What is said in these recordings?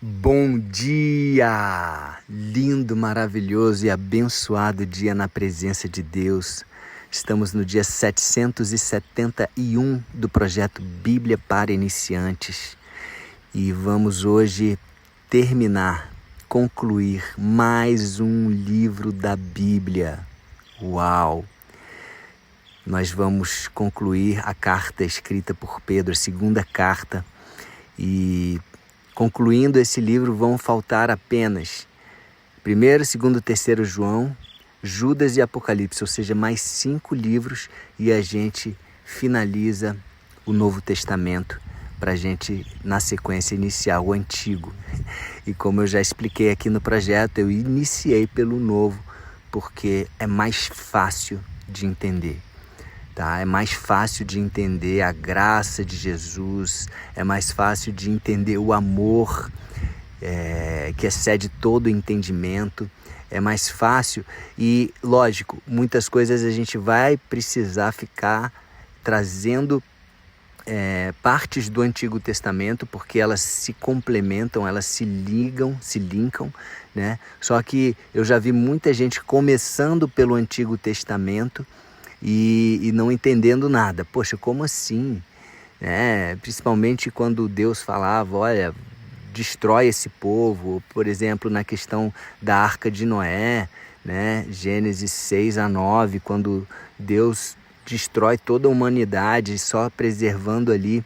Bom dia! Lindo, maravilhoso e abençoado dia na presença de Deus. Estamos no dia 771 do projeto Bíblia para Iniciantes e vamos hoje concluir mais um livro da Bíblia. Uau! Nós vamos concluir a carta escrita por Pedro, a segunda carta, e concluindo esse livro vão faltar apenas 1º, 2º, 3º João, Judas e Apocalipse, ou seja, mais 5 livros e a gente finaliza o Novo Testamento para a gente, na sequência, iniciar o Antigo. E como eu já expliquei aqui no projeto, eu iniciei pelo Novo porque é mais fácil de entender. Tá? É mais fácil de entender a graça de Jesus, é mais fácil de entender o amor que excede todo o entendimento, é mais fácil e, lógico, muitas coisas a gente vai precisar ficar trazendo partes do Antigo Testamento, porque elas se complementam, elas se linkam, né? Só que eu já vi muita gente começando pelo Antigo Testamento e não entendendo nada. Poxa, como assim? Principalmente quando Deus falava, olha, destrói esse povo, por exemplo, na questão da Arca de Noé, né? Gênesis 6-9, quando Deus destrói toda a humanidade, só preservando ali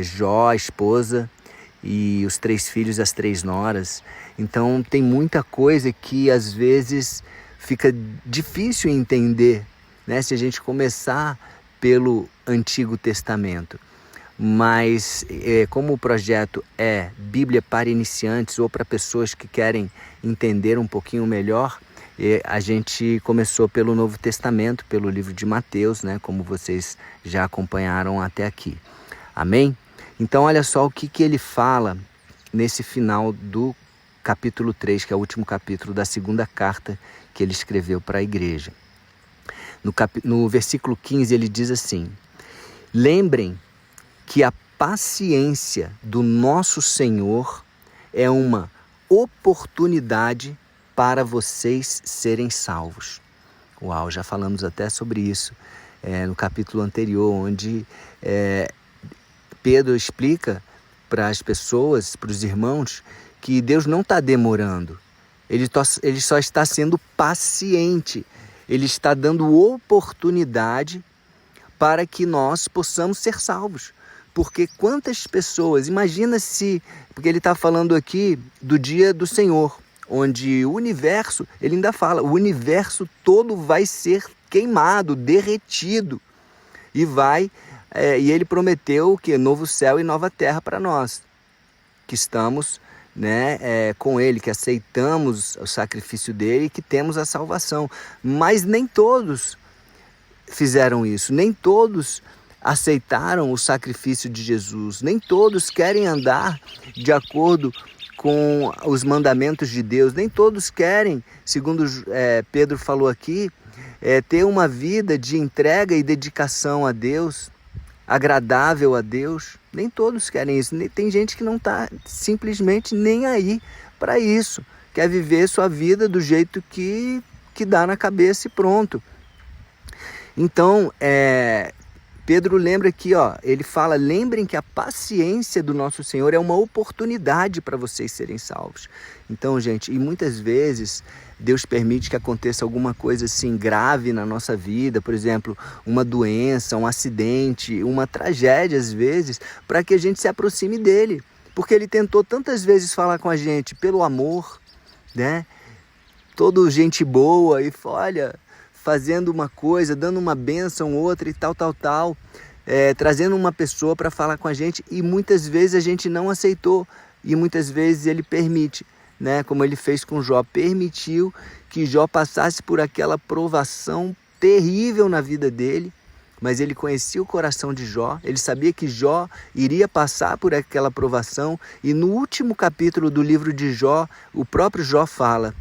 Jó, a esposa, e os 3 filhos, as 3 noras. Então tem muita coisa que às vezes fica difícil entender, né, se a gente começar pelo Antigo Testamento. Mas como o projeto é Bíblia para Iniciantes ou para pessoas que querem entender um pouquinho melhor, a gente começou pelo Novo Testamento, pelo livro de Mateus, né, como vocês já acompanharam até aqui. Amém? Então olha só o que ele fala nesse final do capítulo 3, que é o último capítulo da segunda carta que ele escreveu para a igreja. No versículo 15 ele diz assim: lembrem que a paciência do nosso Senhor é uma oportunidade para vocês serem salvos. Uau, já falamos até sobre isso no capítulo anterior, onde Pedro explica para as pessoas, para os irmãos, que Deus não está demorando, ele só está sendo paciente. Ele está dando oportunidade para que nós possamos ser salvos. Porque quantas pessoas, imagina se, porque ele está falando aqui do dia do Senhor, onde o universo, ele ainda fala, o universo todo vai ser queimado, derretido. E ele prometeu que novo céu e nova terra para nós, que estamos com ele, que aceitamos o sacrifício dele e que temos a salvação. Mas nem todos fizeram isso, nem todos aceitaram o sacrifício de Jesus, nem todos querem andar de acordo com os mandamentos de Deus, nem todos querem, segundo Pedro falou aqui, ter uma vida de entrega e dedicação a Deus, agradável a Deus. Nem todos querem isso. Tem gente que não está simplesmente nem aí para isso. Quer viver sua vida do jeito que dá na cabeça e pronto. Então, Pedro lembra aqui, ele fala, lembrem que a paciência do nosso Senhor é uma oportunidade para vocês serem salvos. Então, gente, e muitas vezes Deus permite que aconteça alguma coisa assim grave na nossa vida, por exemplo, uma doença, um acidente, uma tragédia às vezes, para que a gente se aproxime dele. Porque ele tentou tantas vezes falar com a gente pelo amor, né? Todo gente boa e olha, fazendo uma coisa, dando uma bênção, outra e tal, trazendo uma pessoa para falar com a gente, e muitas vezes a gente não aceitou, e muitas vezes ele permite, né? Como ele fez com Jó, permitiu que Jó passasse por aquela provação terrível na vida dele, mas ele conhecia o coração de Jó, ele sabia que Jó iria passar por aquela provação, e no último capítulo do livro de Jó, o próprio Jó fala: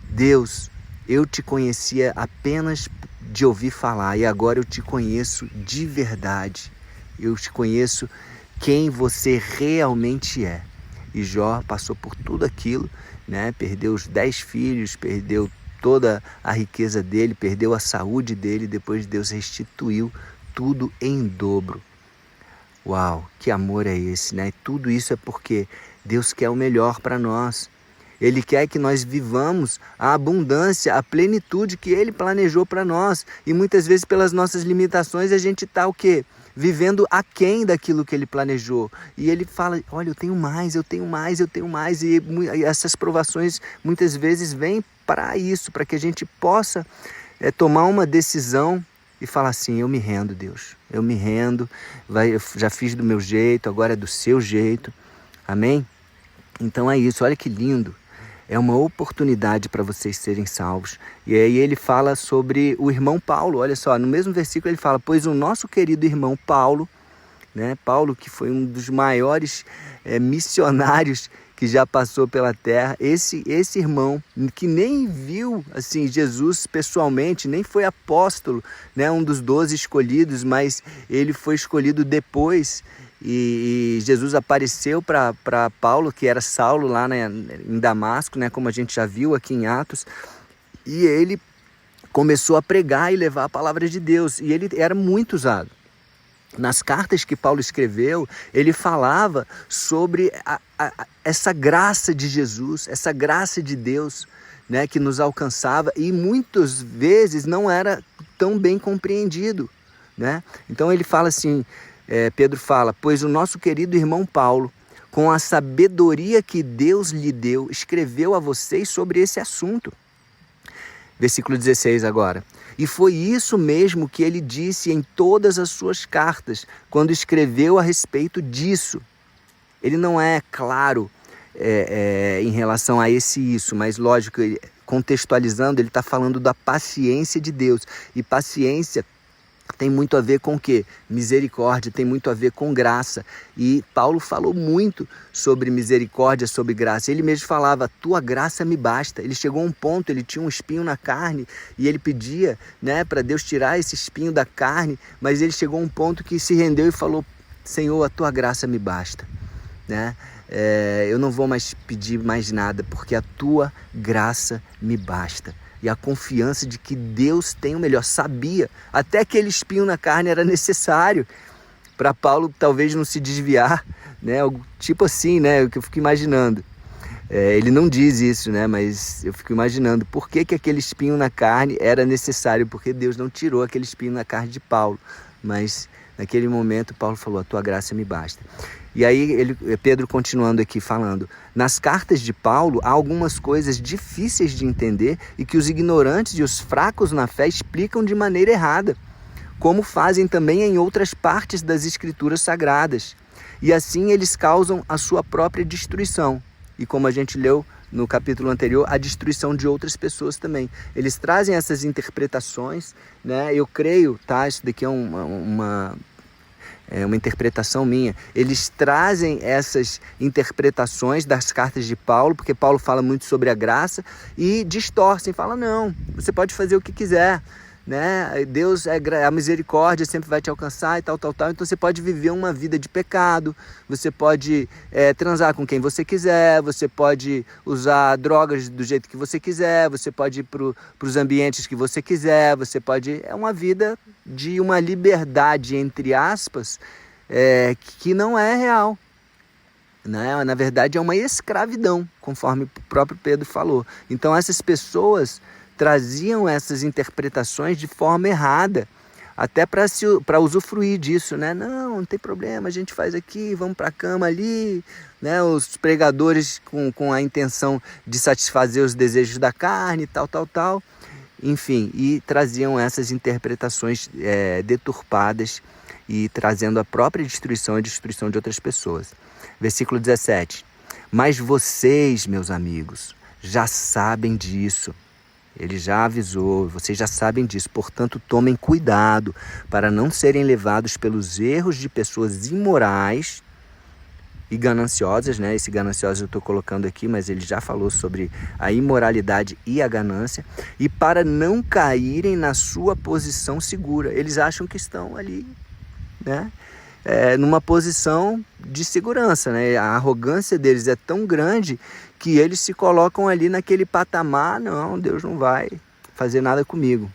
Deus, eu te conhecia apenas de ouvir falar e agora eu te conheço de verdade. Eu te conheço quem você realmente é. E Jó passou por tudo aquilo, né? Perdeu os 10 filhos, perdeu toda a riqueza dele, perdeu a saúde dele, depois Deus restituiu tudo em dobro. Uau, que amor é esse, né? E tudo isso é porque Deus quer o melhor para nós. Ele quer que nós vivamos a abundância, a plenitude que Ele planejou para nós. E muitas vezes pelas nossas limitações a gente está o quê? Vivendo aquém daquilo que Ele planejou. E Ele fala, olha, eu tenho mais, eu tenho mais, eu tenho mais. E essas provações muitas vezes vêm para isso, para que a gente possa tomar uma decisão e falar assim, eu me rendo, Deus. Eu me rendo, eu já fiz do meu jeito, agora é do seu jeito. Amém? Então é isso, olha que lindo. É uma oportunidade para vocês serem salvos. E aí ele fala sobre o irmão Paulo. Olha só, no mesmo versículo ele fala, pois o nosso querido irmão Paulo, né? Paulo, que foi um dos maiores missionários que já passou pela terra, esse irmão que nem viu assim Jesus pessoalmente, nem foi apóstolo, né? Um dos 12 escolhidos, mas ele foi escolhido depois. E Jesus apareceu para Paulo, que era Saulo lá em Damasco, né, como a gente já viu aqui em Atos, e ele começou a pregar e levar a palavra de Deus, e ele era muito usado. Nas cartas que Paulo escreveu, ele falava sobre essa graça de Jesus, essa graça de Deus, né, que nos alcançava e muitas vezes não era tão bem compreendido, né? Então ele fala assim, Pedro fala, pois o nosso querido irmão Paulo, com a sabedoria que Deus lhe deu, escreveu a vocês sobre esse assunto. Versículo 16 agora. E foi isso mesmo que ele disse em todas as suas cartas, quando escreveu a respeito disso. Ele não é claro em relação a isso, mas lógico, contextualizando, ele está falando da paciência de Deus. E paciência tem muito a ver com o quê? Misericórdia, tem muito a ver com graça. E Paulo falou muito sobre misericórdia, sobre graça. Ele mesmo falava, tua graça me basta. Ele chegou a um ponto, ele tinha um espinho na carne e ele pedia, né, para Deus tirar esse espinho da carne, mas ele chegou a um ponto que se rendeu e falou, Senhor, a tua graça me basta, né? Eu não vou mais pedir mais nada, porque a tua graça me basta. E a confiança de que Deus tem o melhor. Sabia, até aquele espinho na carne era necessário para Paulo talvez não se desviar, né? Tipo assim, né? O que eu fico imaginando. Ele não diz isso, né? Mas eu fico imaginando por que aquele espinho na carne era necessário, porque Deus não tirou aquele espinho na carne de Paulo. Mas naquele momento Paulo falou, a tua graça me basta. E aí Pedro continuando aqui falando, nas cartas de Paulo há algumas coisas difíceis de entender e que os ignorantes e os fracos na fé explicam de maneira errada, como fazem também em outras partes das escrituras sagradas. E assim eles causam a sua própria destruição. E como a gente leu no capítulo anterior, a destruição de outras pessoas também. Eles trazem essas interpretações, né? Eu creio, tá? Isso daqui é uma interpretação minha. Eles trazem essas interpretações das cartas de Paulo, porque Paulo fala muito sobre a graça, e distorcem, falam, não, você pode fazer o que quiser, né? Deus, a misericórdia sempre vai te alcançar e tal. Então você pode viver uma vida de pecado, você pode transar com quem você quiser, você pode usar drogas do jeito que você quiser, você pode ir para os ambientes que você quiser, você pode... É uma vida de uma liberdade, entre aspas, que não é real. Né? Na verdade é uma escravidão, conforme o próprio Pedro falou. Então essas pessoas traziam essas interpretações de forma errada, até para usufruir disso, né? Não tem problema, a gente faz aqui, vamos para a cama ali, né? Os pregadores com a intenção de satisfazer os desejos da carne, tal. Enfim, e traziam essas interpretações deturpadas e trazendo a própria destruição e a destruição de outras pessoas. Versículo 17. Mas vocês, meus amigos, já sabem disso. Ele já avisou, vocês já sabem disso. Portanto, tomem cuidado para não serem levados pelos erros de pessoas imorais e gananciosas, né? Esse ganancioso eu estou colocando aqui, mas ele já falou sobre a imoralidade e a ganância. E para não caírem na sua posição segura. Eles acham que estão ali, né? numa posição de segurança, né? A arrogância deles é tão grande que eles se colocam ali naquele patamar, não, Deus não vai fazer nada comigo.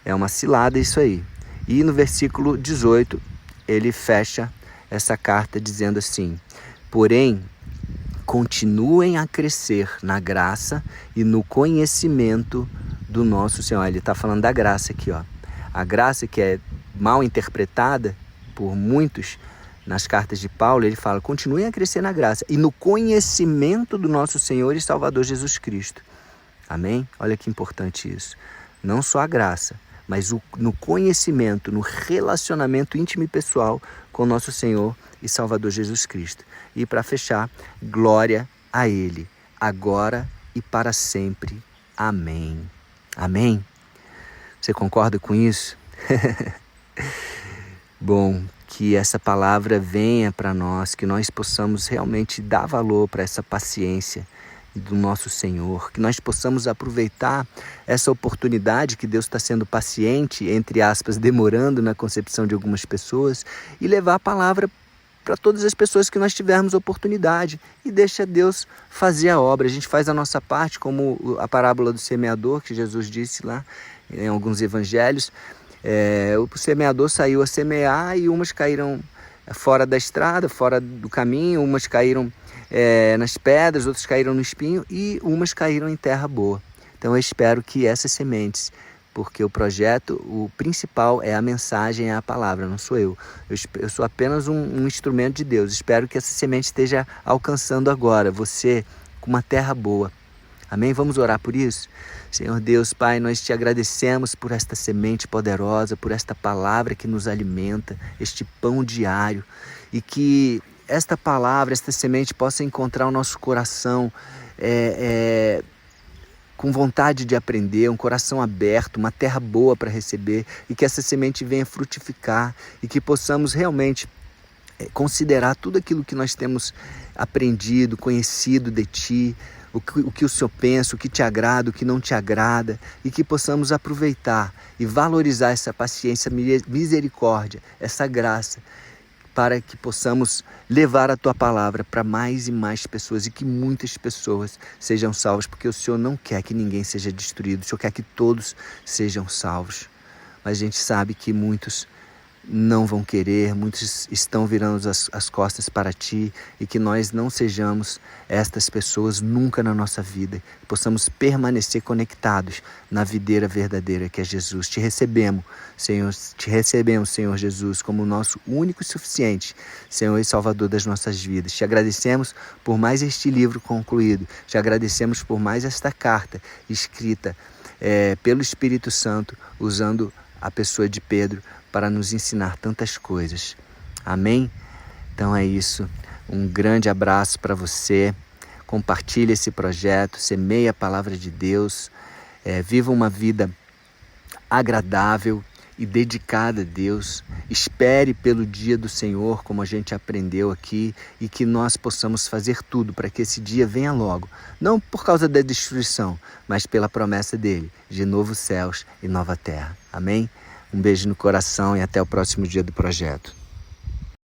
É uma cilada isso aí. E no versículo 18, ele fecha essa carta dizendo assim: porém, continuem a crescer na graça e no conhecimento do nosso Senhor. Ele está falando da graça aqui, ó. A graça que é mal interpretada por muitos nas cartas de Paulo, ele fala: continuem a crescer na graça e no conhecimento do nosso Senhor e Salvador Jesus Cristo. Amém? Olha que importante isso. Não só a graça, mas no conhecimento, no relacionamento íntimo e pessoal com o nosso Senhor e Salvador Jesus Cristo. E para fechar, glória a Ele, agora e para sempre. Amém. Amém? Você concorda com isso? Bom, que essa palavra venha para nós, que nós possamos realmente dar valor para essa paciência do nosso Senhor, que nós possamos aproveitar essa oportunidade que Deus está sendo paciente, entre aspas, demorando na concepção de algumas pessoas, e levar a palavra para todas as pessoas que nós tivermos oportunidade, e deixa Deus fazer a obra. A gente faz a nossa parte, como a parábola do semeador, que Jesus disse lá em alguns evangelhos. O semeador saiu a semear e umas caíram fora da estrada, fora do caminho, umas caíram nas pedras, outras caíram no espinho e umas caíram em terra boa. Então eu espero que essas sementes, porque o projeto, o principal é a mensagem, é a palavra, não sou eu. Eu sou apenas um instrumento de Deus. Espero que essa semente esteja alcançando agora você com uma terra boa. Amém? Vamos orar por isso? Senhor Deus, Pai, nós te agradecemos por esta semente poderosa, por esta palavra que nos alimenta, este pão diário, e que esta palavra, esta semente possa encontrar o nosso coração com vontade de aprender, um coração aberto, uma terra boa para receber, e que essa semente venha frutificar e que possamos realmente considerar tudo aquilo que nós temos aprendido, conhecido de Ti, o que o Senhor pensa, o que te agrada, o que não te agrada, e que possamos aproveitar e valorizar essa paciência, misericórdia, essa graça, para que possamos levar a Tua palavra para mais e mais pessoas e que muitas pessoas sejam salvas, porque o Senhor não quer que ninguém seja destruído, o Senhor quer que todos sejam salvos. Mas a gente sabe que muitos não vão querer, muitos estão virando as costas para Ti, e que nós não sejamos estas pessoas nunca na nossa vida, possamos permanecer conectados na videira verdadeira que é Jesus. Te recebemos, Senhor Jesus, como o nosso único e suficiente Senhor e Salvador das nossas vidas. Te agradecemos por mais este livro concluído, te agradecemos por mais esta carta escrita pelo Espírito Santo, usando a pessoa de Pedro para nos ensinar tantas coisas. Amém? Então é isso. Um grande abraço para você. Compartilhe esse projeto, semeie a palavra de Deus. Viva uma vida agradável e dedicada a Deus. Espere pelo dia do Senhor, como a gente aprendeu aqui, e que nós possamos fazer tudo para que esse dia venha logo. Não por causa da destruição, mas pela promessa dele, de novos céus e nova terra. Amém? Um beijo no coração e até o próximo dia do projeto.